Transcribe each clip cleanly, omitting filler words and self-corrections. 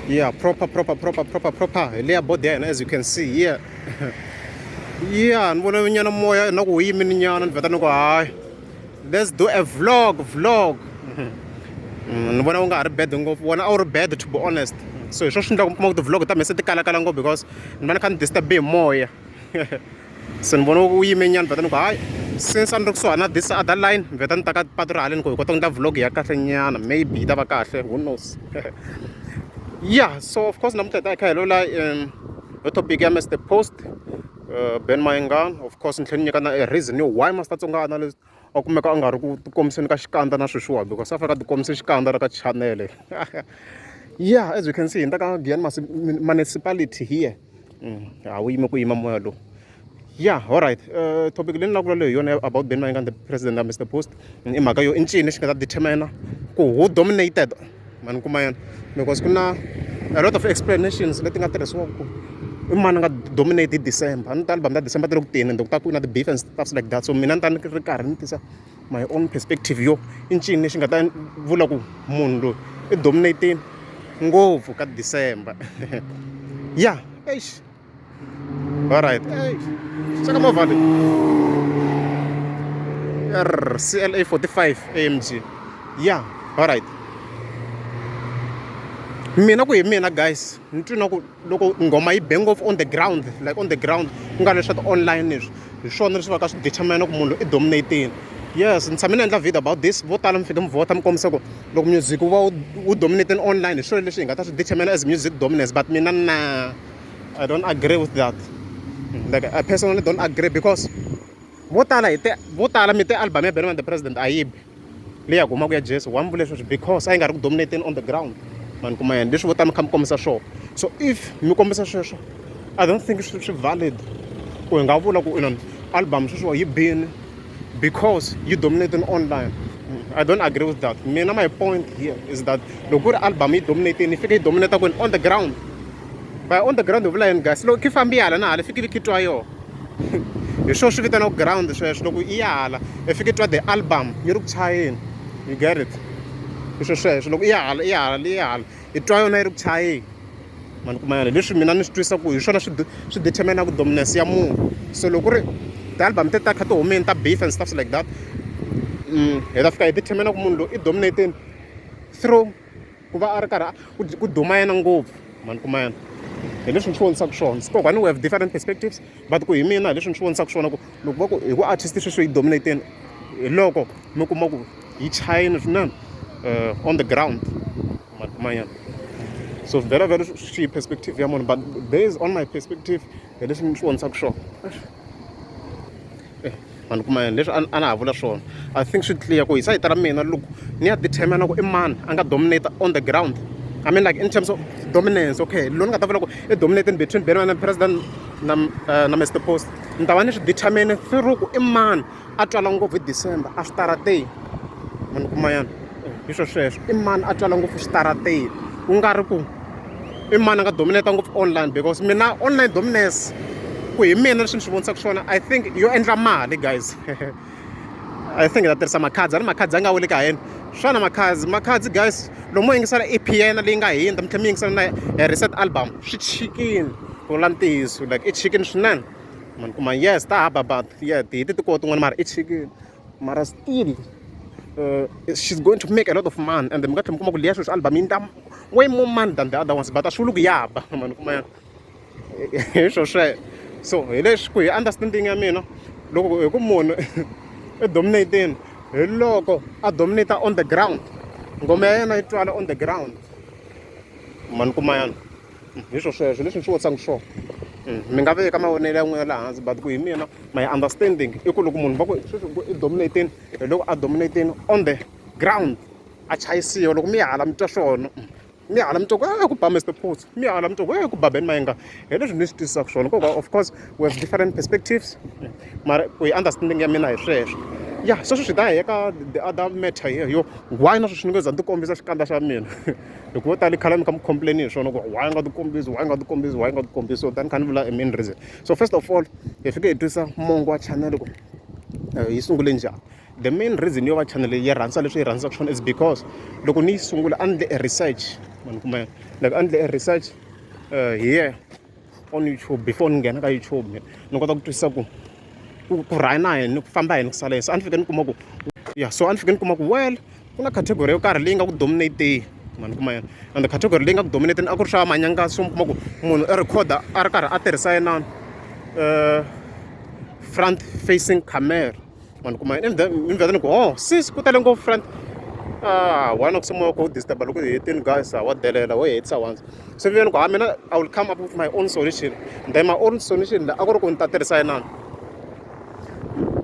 Yeah, proper. Lea body, and as you can see, yeah. Yeah, and when you know no women in yan and let's do a vlog. And when I got bed, go 1 hour bed to be honest. So it's shouldn't come the vlog that I said the kala because man can disturb me more. Yeah. So when women yan, since I'm so another this other line, vetan takat patrolin ko tong da vlog ya katanya maybe da bakashe, who knows. Yeah, so of course namta ta kai lola topic ya Mr Post Ben Mayengani, of course nhlenya kana a reason why must tsonga analyst okumeka a nga ri ku tikomiseni ka xikandza na sweswiwa because a faka tikomise xikandza ka channel. Yeah, as you can see in the municipality here we yime ku yima moya lo. Yeah, all right. Topic leyi ni lavula leyi yona about Ben Mayengani, the president of Mr Post, i mhaka yo i ncini xi nga ta determine ku who dominated mani kuma yana because ku na a lot of explanations leti nga tirhisiwaka ku i mani nga dominate December. A ni ta album ta December ti ri ku tini ende ku ta ku na the beef and stuff like that, so mina ni ta ni ri karhi ni tisa my own perspective yo i ncini lexi nga ta vula ku munhu loyi i dominatini ngopfu ka December. Yeah, eish. All right. Hey, check out my CLA 45 AMG. Yeah, all right. Mina guys, loko ngoma yi bang off on the ground, like on the ground, nga leswa online is swona leswi va ka swi determine ku munhu i dominating. Yes, ni tshame ni endla video about this. Vo tala mi fika mi vota mi kombisa ku loko music wu va wu dominating online, hi swona leswi hi nga ta swi determine as music dominance, but mina na I don't agree with that. Like I personally don't agree because vo tala mi te album ya Ben Mayengani the president ayib leya kuma ku ya Jesu wa mbule sweswi because a yi nga ri ku dominating on the ground mani kuma yena leswi vo tala mi kha mi kombisa swona. So if mi kombisa sweswo I don't think swi valid ku hi nga vula ku album sweswiwa yi bini because you dominating online. I don't agree with that. Mina my point here is that loko ku ri album yi dominating yi fika yi dominata kwini on the ground. By on the ground vula yini guys, loko ki fambi hala na hala fiki vi kitwa yo hi swo swi vitana ground sweswo. Loko i ya hala i fiki twa the album yi ri ku chayeni, you get it, hi swo sweswo. Loko i ya hala i twa yona yi ri ku chayeni mani kuma yana leswi mina ni swi twisa ku hi swona swi determine ku dominance ya munhu. So loko ku ri the album te ta kha ti humeni ta beef and stuff like that hi ta fika hi determine ku munhu loyi i dominating through ku va a ri karhi ku duma yena ngopfu mani kuma yana. Hi leswi ni swi vonisaka swona. Spoke we have different perspectives, but ku hi mina hi leswi ni swi vonisaka swona ku loko va ku hi ku artist sweswo hi dominating hi loko mi kuma ku hi chayini swinene on the ground mani kuma yana. So very swi perspective ya munhu, but based on my perspective hi leswi ni swi vonisaka swona mani kuma yana. Leswi a na ha vula swona I think swi clear ku hi sayiti ra mina loko ni ya determine ku i mani a nga dominate on the ground. I mean, like in terms of dominance, okay. Lone nga ta vula ku i dominating between Ben Mayengani and president na Mr Post. Ni ta va ni swi determine through ku i mani a twala ngopfu hi December a switarateni mani kuma yana. Hi swo sweswo i mani a twala ngopfu switarateni ku nga ri ku i mani a nga dominata ngopfu online because mina online dominance ku hi mina leswi ni swi vonisaka swona I think yo endla mali guys. I think that tirhisa makhadzi ari makhadzi a nga weli ka hina swona makhadzi guys. Lomu yingisela EP ya yena leyi nga hundza mi tlhela mi yingisela na reset album swi chikini ku vula ntiyiso, like i chikini swinene mani kuma. Yes ta haba but yeah ti tikoko tin'wana mara i chikini mara still she's going to make a lot of money and mi nga tlhela mi kuma ku liya sweswi album yi ndla way more money than the other ones, but a swi vuli ku yaba mani kuma yana. Hi swo sweswo. So hi leswi ku hi understanding ya mina loko hi ku munhu i dominating hi loko a dominata on the ground, ngoma ya yena yi twala on the ground mani kuma yana. Hi swo sweswo leswi ni swi vonisaka swona. Mi nga veka mavonelo ya n'wina laha hansi, but ku hi mina my understanding i ku loko munhu va ku sweswi i dominating hi loko a dominating on the ground a chayisiwa. Loko mi ya hala mi twa swona mi hala mi twa ku ba Mr Post, mi hala mi twa ku ba Ben Mayengani. Hi leswi ni swi twisisaka swona. Of course we have different perspectives mara ku hi understanding ya mina hi sweswo. Yeah, sweswo swi ta hi eka the other matter here yo why na sweswi ni ngo za ni ti kombisa xikandza xa mina loko vo tala khala mi kha mi complain hi swona ku why nga ti kombisi so tani kha ni vula reason. So first of all hi fike hi twisa mongo wa channel ku yi sungule njhani. the main reason yo va channel yi rhandza leswi yi rhandzaka swona is because loko ni yi sungula a ndle a research man kuma like a ndle a research here on YouTube before ni nghena ka YouTube ni kota ku twisisa ku rhaya na yena ni ku famba yena ku sala yena. So a ni fike ni kuma ku so a ni fike ni kuma ku well ku na category yo karhi leyi nga ku dominate man kuma yena, and the category leyi nga ku dominate a ku ri swa manyanga. So mi kuma ku munhu i recorder a ri karhi a tirhisa yena front facing camera man kuma yena. Ni vheta ni ku sis ku tele ngopfu front why not someone called disturb loko hi hetini guys wa delela wo hetisa once. So ni ku mina I will come up with my own solution, then my own solution a ku ri ku ni ta tirhisa yena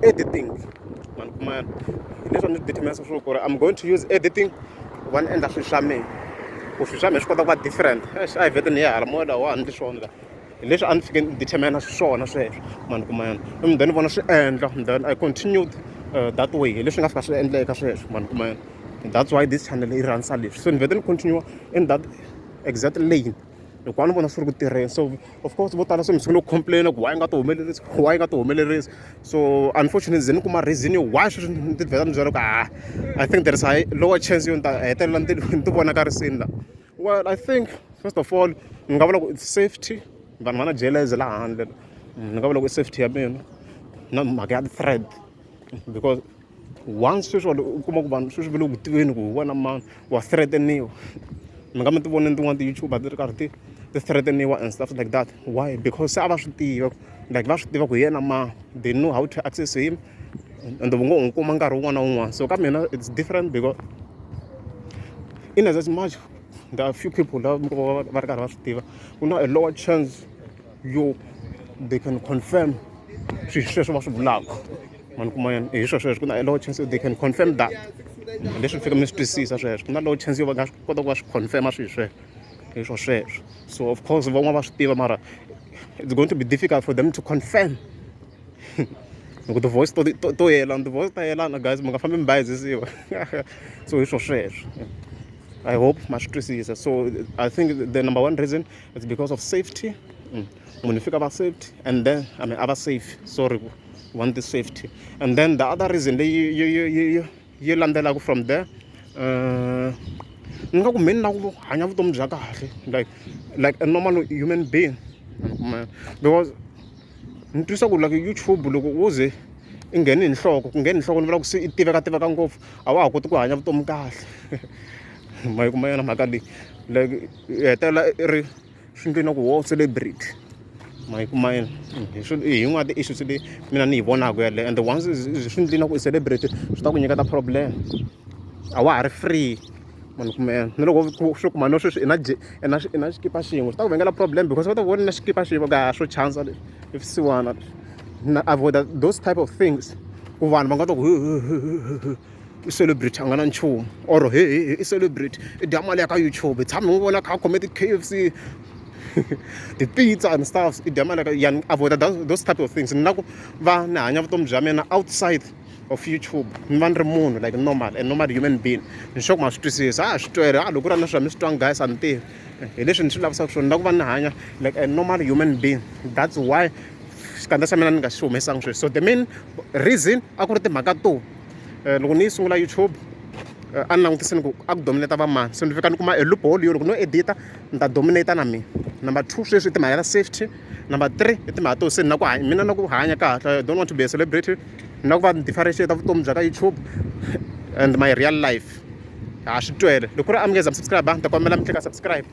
editing man kuma yena. Leswi ni determine swo ku ri I'm going to use editing ku va ni endla swilo swa mina ku swilo swa mina swi kota ku va different. A hi vhete ni ya hala moya wa ni swona leswi a ni fike ni determine swona sweswo man kuma yena. And then ni vona swi endla, then I continued that way leswi nga fika swi endleka sweswo man kuma yena. That's why this channel yi rhandza leswi. So ni vhete ni continue in that exact lane hikuva ni vona swi ri ku tirheni. So of course vo tala so mi sungule ku complain ku why nga ti humelerisi, why nga ti humelerisi. So unfortunately ze ni kuma reason yo why sweswi ni ti vheta ni byela ku I think there is a lower chance yo ni ta hetelela ni ti vonakarisini la. Well I think first of all ni nga vula ku it's safety, vanhu va na jealous laha handle. Ni nga vula ku safety ya mina na mhaka ya thread, because once sweswo u kuma ku vanhu sweswi va le ku tiveni ku wena mani wa threateniwa. Mi nga mi ti voneni tin'wana ti-YouTuber ti ri karhi ti threateniwa and stuff like that. Why? Because se a va swi tiva, like va swi tiva ku yena ma they know how to access him and va ngo n'wi kuma nkarhi wun'wana na wun'wana. So ka mina it's different because in as much there are few people lava va ri karhi va swi tiva ku na a lower chance yo they can confirm swilo sweswo va swi vulaka man kuma yena. Hi sweswo ku na a lower chance they can confirm that. Leswi fika mi swi twisisa sweswo ku na lower chance yo va nga kota ku va swi confirma swilo sweswo hi sweswo. So of course van'wana va swi tiva mara it's going to be difficult for them to confirm. Loko ti-voice to yelana, ti-voice ta yelana guys mi nga fambi mi bayizisiwa. So hi sweswo I hope ma swi twisisa. So I think the number one reason is because of safety. Munhu fika va safety and then I mean ava safe, sorry, want the safety. And then the other reason you landelaku from there ni nga ku mini na ku hanya vutomi bya kahle like a normal human being. Because ni twisa ku like YouTube loko u ze i ngheni hi nhloko, ku ngheni hi nhloko ni vula ku se i tiveka ngopfu a wa ha koti ku hanya vutomi kahle. Ma yi kuma yona mhaka leyi like hetelela i ri swi endleni ku wo celebrate. Ma yi kuma yena hi yin'wana ya ti-issues leyi mina ni yi vonaka yaleyo. And the ones swi endleni ku i celebrate swi ta ku nyiketa problem, a wa ha ri free man kuma yena. Ni loko swo kuma no sweswi i na xikipa xin'we swi ta ku vangela problem because va ta vona na xikipa xin'we ka swo chansa if siwana na avoid those type of things ku vanhu va nga ta ku i celebrate a nga na nchumu or hey i celebrate i dya mali ya ka YouTube tshami n'wi vona kha a khome ti-KFC ti-pizza and stuff i dya mali ya ka yani. Avoid those type of things. Ni na ku va ni hanya vutomi bya mina outside of YouTube ni va ni ri munhu like a normal human being. Ni sure ku ma swi twisisa swi twere loko ku ri na swilo mi swi twanga guys a ni tivi hi leswi ni swi lavisaka swona. Ni na ku va ni hanya like a normal human being. That's why xikandza xa mina ni nga xi humesangi sweswi. So the main reason a ku ri timhaka to loko ni yi sungula YouTube a ni langutiseni ku a ku dominate va mani. So ni fika ni kuma a loophole yo loko no edita ni ta dominate na mina. Number 2 sweswi i timhaka ta safety. Number 3 i timhaka to se ni na ku hanya mina na ku hanya kahle. I don't want to be a celebrity. Ni na ku va ni differentiate vutomi bya ka YouTube and my real life. Swi twele loko ku ri a mi nge za mi subscribe ni ta kombela mi tlika subscribe.